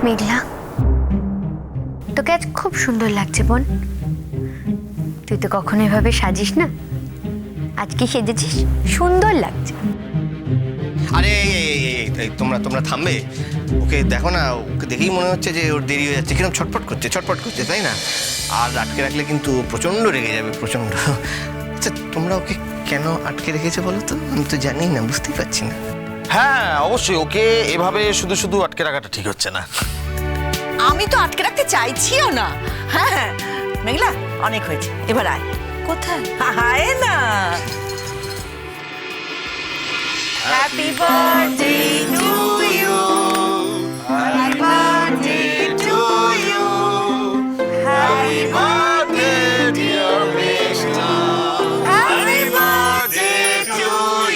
মেঘলা, তোকে আজ খুব সুন্দর লাগছে বোন। তুই তো কখনো এভাবে সাজিস না, আজকে সেজেছিস, সুন্দর লাগছে। আরে তোমরা তোমরা থামবে? ওকে দেখো না, ওকে দেখেই মনে হচ্ছে যে ওর দেরি হয়ে যাচ্ছে, কিরকম ছটফট করছে, তাই না? আর আটকে রাখলে কিন্তু প্রচণ্ড রেগে যাবে, প্রচণ্ড। আচ্ছা, তোমরা ওকে কেন আটকে রেখেছে বলো তো? আমি তো জানি না, বুঝতেই পারছি না। হ্যাঁ অবশ্যই, ওকে এভাবে শুধু শুধু আটকে রাখাটা ঠিক হচ্ছে না। আমি তো আটকে রাখতে চাইছিও না। হ্যাঁ মেঘলা, অনেক হয়েছে, এবার আয়। কোথায়? আয় না। Happy birthday to you, happy birthday to you, happy birthday dear Meghla, happy birthday to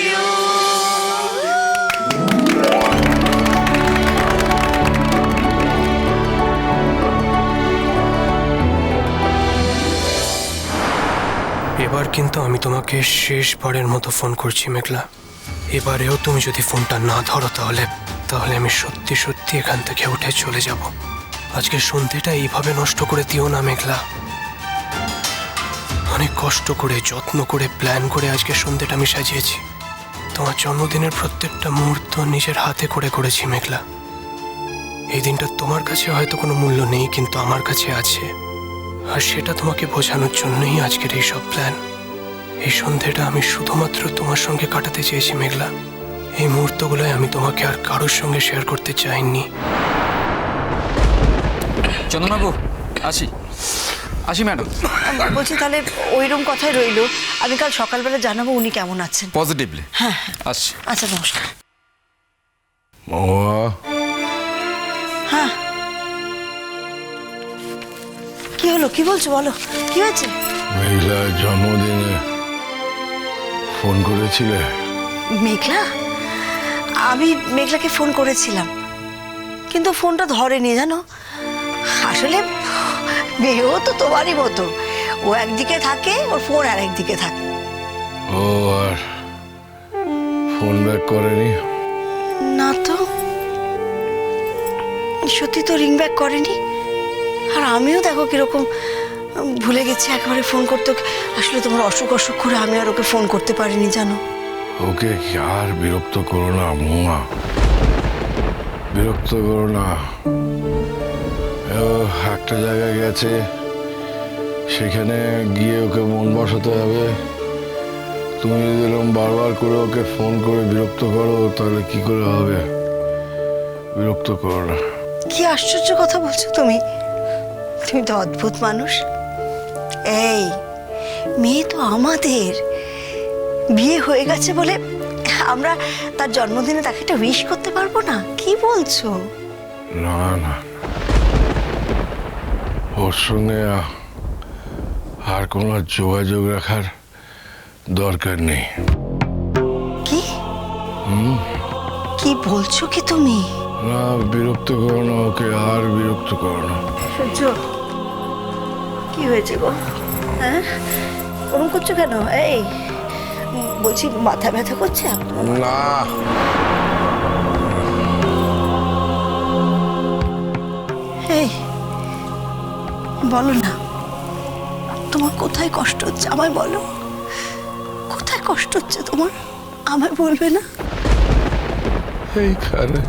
you. এবার কিন্তু আমি তোমাকে শেষবারের মতো ফোন করছি মেঘলা। এবারেও তুমি যদি ফোনটা না ধরো তাহলে আমি সত্যি সত্যি এখান থেকে উঠে চলে যাব। আজকে সন্ধেটা এইভাবে নষ্ট করে দিও না মেঘলা। অনেক কষ্ট করে, যত্ন করে, প্ল্যান করে আজকে সন্ধেটা আমি সাজিয়েছি। তোমার জন্মদিনের প্রত্যেকটা মুহূর্ত নিজের হাতে করেছি মেঘলা। এই দিনটা তোমার কাছে হয়তো কোনো মূল্য নেই, কিন্তু আমার কাছে আছে। আর সেটা তোমাকে বোঝানোর জন্যই আজকের এই সব প্ল্যান। এই সন্ধেটা আমি শুধুমাত্র তোমার সঙ্গে কাটাতে চেয়েছি মেঘলা। এই মুহূর্তগুলোয় আমি তোমাকে আর কারোর সঙ্গে শেয়ার করতে চাইনি। চন্দনবাবু, আসি ম্যাডাম। বলছি তাহলে ওইরকম কথাই রইলো, আমি কাল সকালবেলা জানাবো উনি কেমন আছেন। পজিটিভলি। হ্যাঁ আসছি। আচ্ছা, নমস্কার। মহুয়া, হ্যাঁ কি হলো, কি বলছো বলো, কি হয়েছে? মেঘলার জন্মদিনে ফোন করেছিলে? মেঘলা? আমি মেঘলাকে ফোন করেছিলাম, কিন্তু ফোনটা ধরেনি জানো। আসলে মেয়েও তো তোমারই মতো, ও একদিকে থাকে, ওর ফোন আর একদিকে থাকে। ও আর ফোন ব্যাক করেনি? না তো, সত্যি তো রিং ব্যাক করেনি। আর আমিও দেখো কিরকম ভুলে গেছি একেবারে ফোন করতে। আসলে তোমার অসুখ করে আমি আর ওকে ফোন করতে পারিনি জানো। ওকে আর বিরক্ত করো না মহুয়া, বিরক্ত করো না। ও একটা জায়গায় গেছে, সেখানে গিয়ে ওকে মন বসাতে হবে। তুমি যদি এরকম বারবার করে ওকে ফোন করে বিরক্ত করো তাহলে কি করে হবে? বিরক্ত করো না। কি আশ্চর্য কথা বলছো তুমি, তুমি তো অদ্ভুত মানুষ। এই মেয়ে তো আমাদের, বিয়ে হয়ে গেছে বলে আমরা তার জন্মদিনে তাকে একটা উইশ করতে পারবো না? কি বলছো? না না, ওর সঙ্গে আর কোনো যোগাযোগ রাখার দরকার নেই। কি কি বলছো কি তুমি? না, বিরক্ত করো না ওকে, আর বিরক্ত করো না। সূর্য, কি হয়েছে গো? হ্যাঁ ওরকম করছো কেন? এই বলছি, মাথা ব্যথা করছে? না, এই বলো না, তোমার কোথায় কষ্ট হচ্ছে আমায় বলো। কোথায় কষ্ট হচ্ছে তোমার, আমায় বলবে না? এইখানে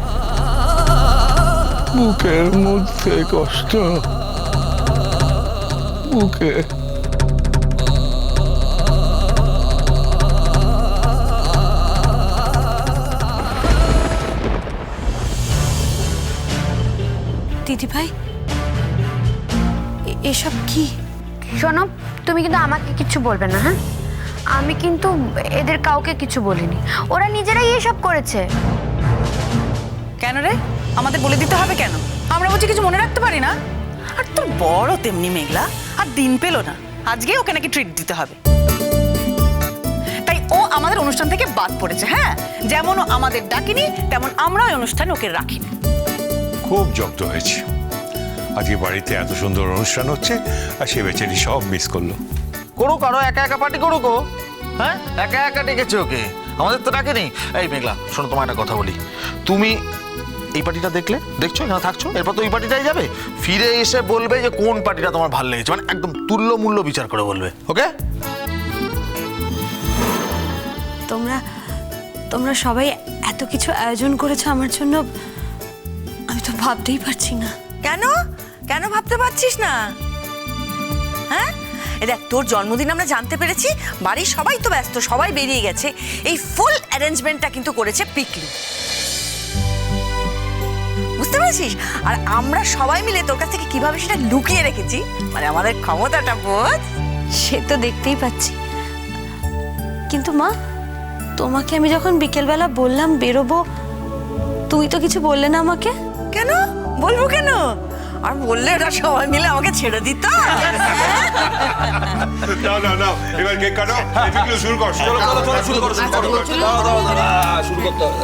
বুকের মধ্যে কষ্ট, বুকে। দিদি ভাই, এসব কি? শোনো, তুমি কিন্তু আমাকে কিছু বলবে না, হ্যাঁ? আমি কিন্তু এদের কাউকে কিছু বলিনি, ওরা নিজেরাই এসব করেছে। কেন রে, আমাদের বলে দিতে হবে কেন? আমরা বলছি কিছু মনে রাখতে পারি না? আর তোর বড় তেমনি মেঘলা, আর দিন পেল না, আজকে ওকে নাকি ট্রিট দিতে হবে। তাই ও আমাদের অনুষ্ঠান থেকে বাদ পড়েছে। হ্যাঁ, যেমন ও আমাদের ডাকিনি, তেমন আমরা ওই অনুষ্ঠানে ওকে রাখিনি। খুব জব্দ হয়েছে। আজকে বাড়িতে এত সুন্দর অনুষ্ঠান হচ্ছে আর সে বেচারি সব মিস করলো। করুক, আরো একা একা পার্টি করুক ও। হ্যাঁ, একা একা ডেকেছে ওকে, আমাদের তো ডাকেনি। এই মেঘলা শোনো, তোমার একটা কথা বলি, তুমি এই পার্টিটা দেখছো এখানে থাকছো, এরপর তো ওই পার্টিটাই যাবে, ফিরে এসে বলবে যে কোন পার্টিটা তোমার ভালো লেগেছে, মানে একদম তুল্য মূল্য বিচার করে বলবে, ওকে? তোমরা সবাই এত কিছু আয়োজন করেছো আমার জন্য, আমি তো ভাবতেই পারছি না। কেন কেন ভাবতে পারছিস না? হ্যাঁ, এই দেখ, তোর জন্মদিন আমরা জানতে পেরেছি, বাড়ির সবাই তো ব্যস্ত, সবাই বেরিয়ে গেছে, এই ফুল অ্যারেঞ্জমেন্টটা কিন্তু করেছে পিকলু, বুঝতে পেরেছিস? আর আমরা সবাই মিলে তোর কাছ থেকে কিভাবে সেটা লুকিয়ে রেখেছি, মানে আমাদের ক্ষমতাটা বোঝ। সে তো দেখতেই পাচ্ছি, কিন্তু মা, তোমাকে আমি যখন বিকেলবেলা বললাম বেরোবো, তুমি তো কিছু বললে না আমাকে। কেন বলবো কেন? আর বললে ওরা সবাই মিলে আমাকে ছেড়ে দিত। না এবার কেক কাটো, পিকলু শুরু কর। শুরু করতে হবে।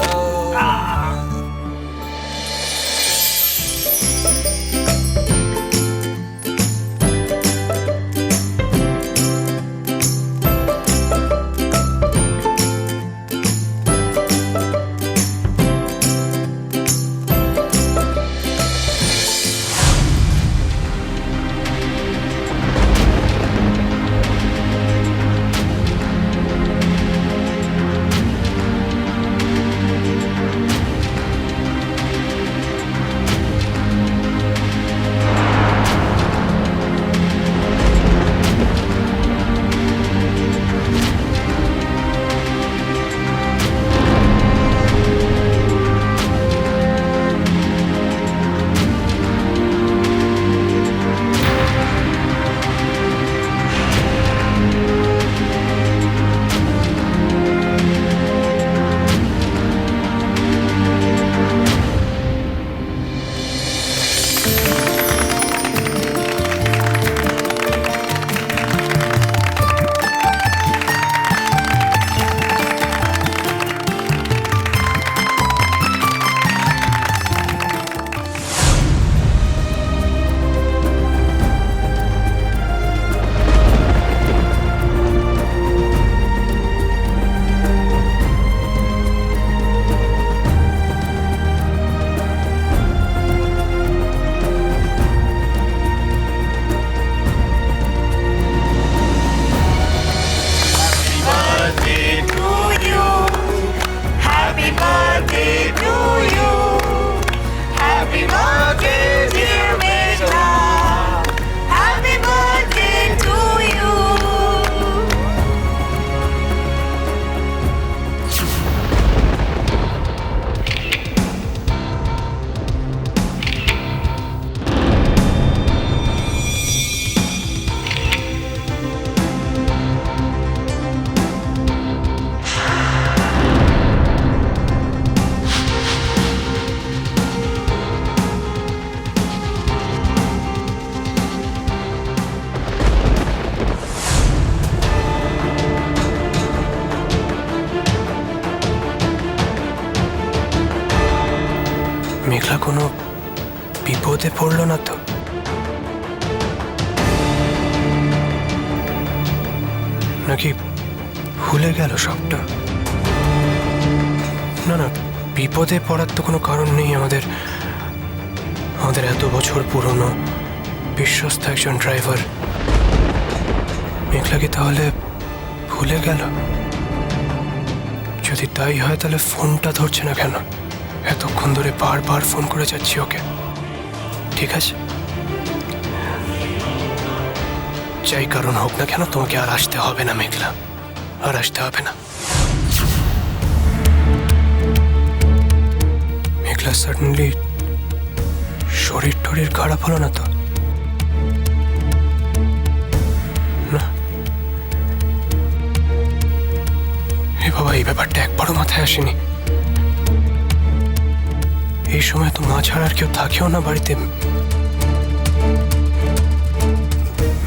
মেঘলা কোনো বিপদে পড়লো না তো? নাকি ভুলে গেল সবটা? না না, বিপদে পড়ার তো কোনো কারণ নেই। আমাদের এত বছর পুরনো বিশ্বস্ত একজন ড্রাইভার মেঘলাকে তাহলে ভুলে গেল? যদি তাই হয় তাহলে ফোনটা ধরছে না কেন? এতক্ষণ ধরে বারবার ফোন করে যাচ্ছি ওকে। ঠিক আছে, যাই কারণ হোক না কেন, তোমাকে আর আসতে হবে না মেঘলা, আর আসতে হবে না। মেঘলা সাডেনলি শরীর টরীর খারাপ হলো না তো? না, এ বাবা, এই ব্যাপারটা একবারও মাথায় আসেনি। এই সময় তো মা ছাড়া আর কেউ থাকেও না বাড়িতে।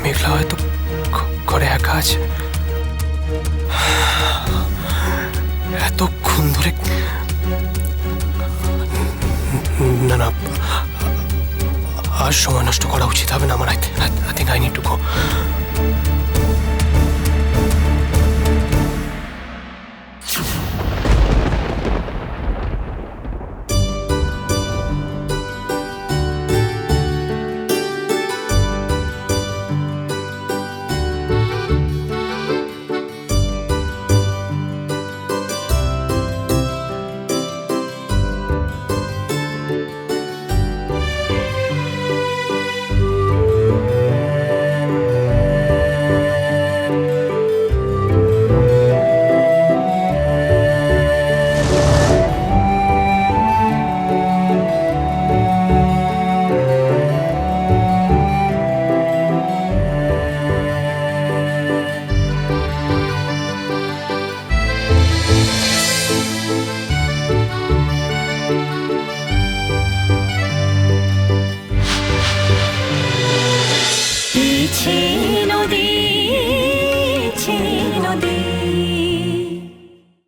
মেঘলা হয়তো ঘরে একা আছে। এতক্ষণ ধরে না না, আর সময় নষ্ট করা উচিত হবে না আমার। I think I need to go.